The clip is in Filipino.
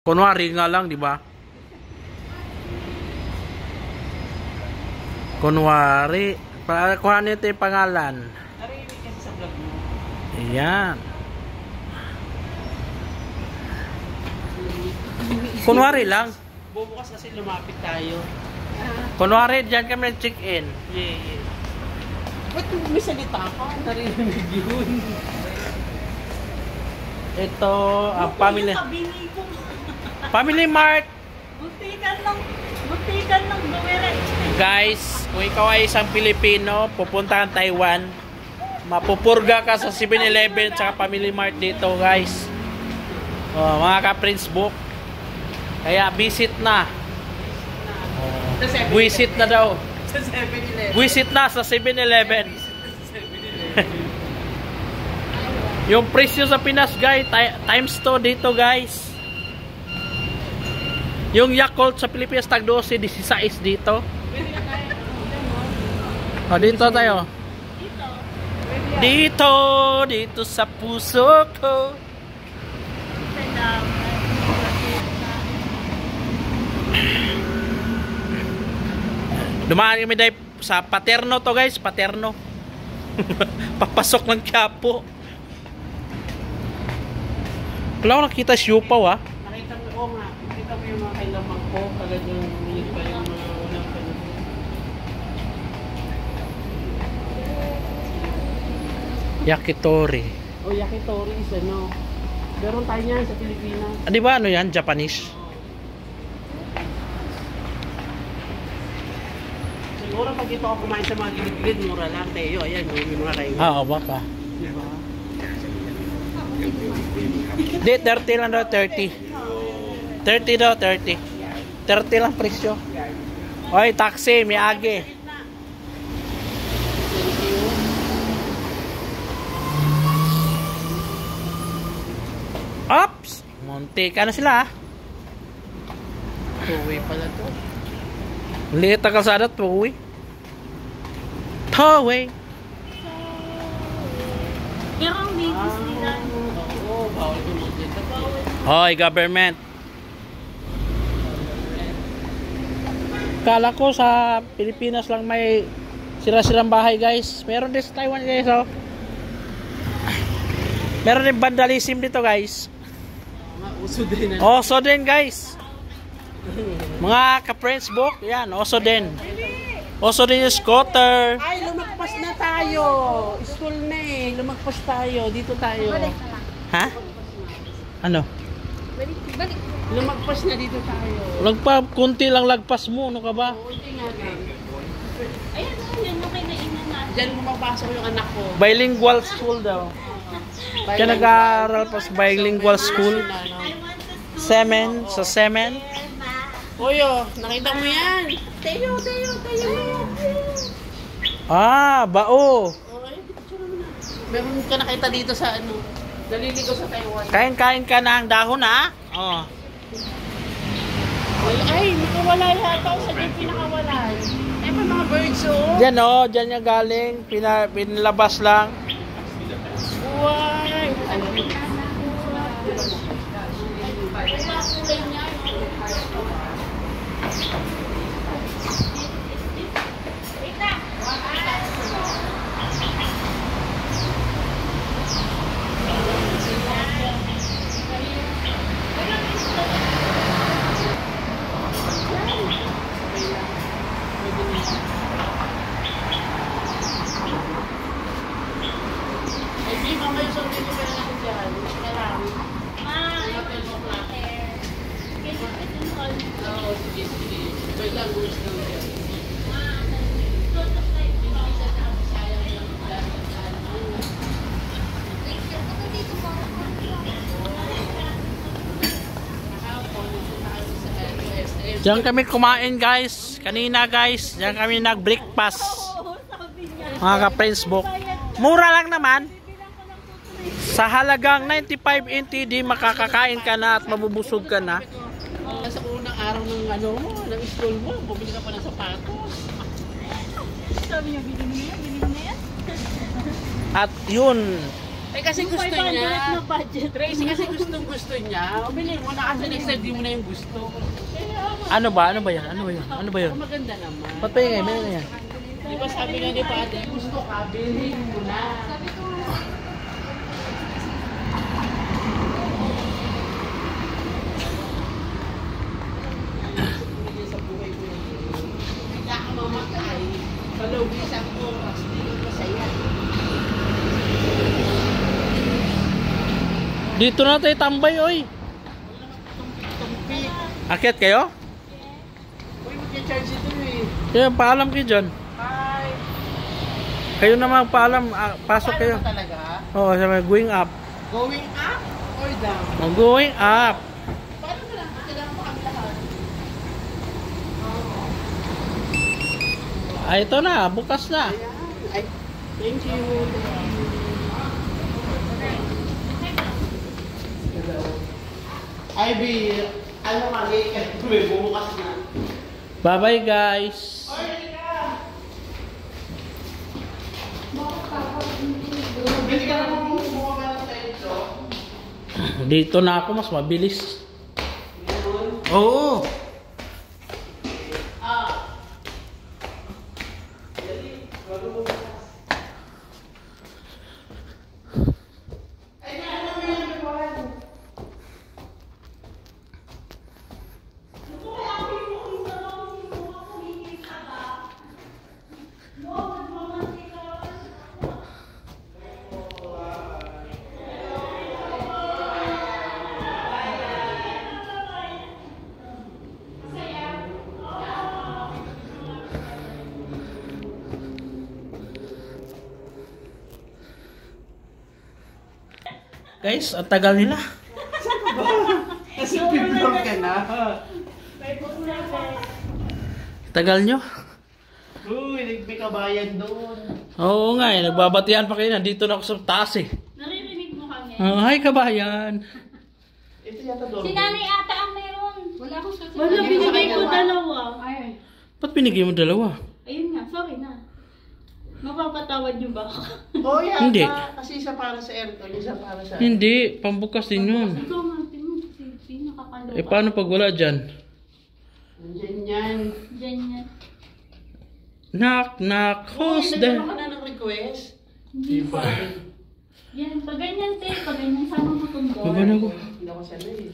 Kunwari nga lang, di ba? Kunwari. Kuha nito yung pangalan. Narinig kasi sa vlog mo. Ayan. Kunwari lang. Bubukas kasi lumapit tayo. Kunwari, dyan kami check-in. Yeah. Ba't may salita ka? Narinig yun. Ito, ang family. Family Mart. Butikan ng dumiretso. Guys, kung ikaw ay isang Pilipino, pupunta kang Taiwan, mapupurga ka sa 7-Eleven at Family Mart dito, guys. Mga ka-Prince Book. Kaya visit na. Visit na daw. Sa 7-Eleven. Visit na sa 7-Eleven. Yung presyo sa Pinas, guys, times 2 dito, guys. Yung Yakult sa Pilipinas tag 12, 16 dito. Dito tayo. Dito sa puso ko. Dumaan kami dahil sa Paterno to, guys, Paterno. Papasok ng Quiapo. Wala ko nakita siupaw, ah. Nakita mo, nga. Nakita mo yung mga kailamang ko. Talagang yun pa yung mga unang panahon. Yakitori. Yakitori is ano. Meron tayo niyan sa Pilipinas. Di ba ano yan? Japanese? Siguro pag ito ako kumain sa mga gilid-gilid, mura lang. Tayo, ayan, may mura kayo. Baka. Diba? Di, 30 lang daw, 30. 30 daw, 30. 30 lang presyo. Oy, taxi, Miyagi. Ops! Muntik. Ano sila, ah? Two-way pala to. Liit ang kalsada, two-way. Two-way. Pero ang ladies nila. Oo, bawal ko mo dito. Hoy, government. Kala ko sa Pilipinas lang may sira-sirang bahay, guys. Meron din sa Taiwan, guys, oh. Meron din vandalism dito, guys. Uso din. Oso din, guys. Mga ka-Prince Book, yan, oso din. Oso din yung scooter. Ay, lumagpas na tayo. School na eh. Lumagpas tayo. Dito tayo. Ha? Ano? Balik. Lumagpas na dito tayo. Kunti lang lagpas mo, ano ka ba? Kunti nga lang. Ayan, yun yung kinainan natin. Diyan pumapasok yung anak ko. Bilingual school daw. Kaya nag-aaral pa sa bilingual school. Semen, sa semen. Oyo, nakita mo yan. Tayo. Bao. Okay, picture mo na. Meron ka nakita dito sa ano. Naliligo sa Taiwan. Kain-kain ka na ang dahon, ha? Oh. Ay, nakawala yata ako sa dyan pinakawalan. Ay, pa mga birds, oh. Diyan, oh. Diyan niya galing. Pinalabas lang. Why? Diyan kami kumain, guys. Kanina, guys. Diyan kami nag-breakfast. Mga ka-Prince Book. Mura lang naman. Sa halagang 95 NTD, makakakain ka na at mabubusog ka na. Sa unang araw ng ano mo, ng school mo, bumili ka pa ng sapatos. Sabi niya, bilhin mo na yan. At yun, Eh kasi gusto 500 niya. na budget. Tracy kasi gusto niya. Bili mo na kasi next time di mo na yung gusto. Ano ba? Ano ba yan? Ano ba yun? Ano ba yun? Maganda naman. Ba't pa yung may yan? Di ba sabi nga ni Pati, gusto ka, bilhin mo na. Sa buhay ko yun. Kaya ka mamatay. Sa loob ng isang oras, di ko masaya. Dito na tayo tambay, oy. Tumpik. Akyat kayo? Uy, mag-charge ito eh. Kaya paalam kayo dyan. Hi. Kayo na magpaalam. Pasok kayo. Paano ba talaga? Oo, sabi, going up. Going up or down? Oh, going up. Paano ba lang? Kailangan pa kami lahat. Ay, ito na. Bukas na. Ayan. Ay, thank you. Ivy, ano ka, late? May bumukas na. Bye-bye, guys. Bili ka na bumaba ng sentro. Dito na ako. Mas mabilis. Oo. Guys, ang tagal nila. Kasi pipilong ka na. Tagal nyo. Uy, may kabayan doon. Oo nga eh. Nagbabatian pa kayo. Nandito na ako sa taas eh. Naririnig mo kami. Hi, kabayan. Ito yata doon. Si nanay ata ang meron. Wala akong sasabihin. Wala, binigay ko dalawa. Ay. Ba't binigay mo dalawa? Ayun nga, sorry na. Mapapatawad niyo ba ako? Oh, yata. Hindi. Kasi isa para sa aircon, isa para sa... Hindi. Pambukas din yun. Ikaw natin mo kasi nakakaloka. Eh, paano pag wala dyan? Nandiyan yan. Diyan yan. Knock, knock. Who's Uy, there? nagkaroon ka na ng request? Hindi Di ba? Yan, pag ganyan te, pag ganyan sama mo tumbol. Pag ano ko? Hindi ako sanay eh.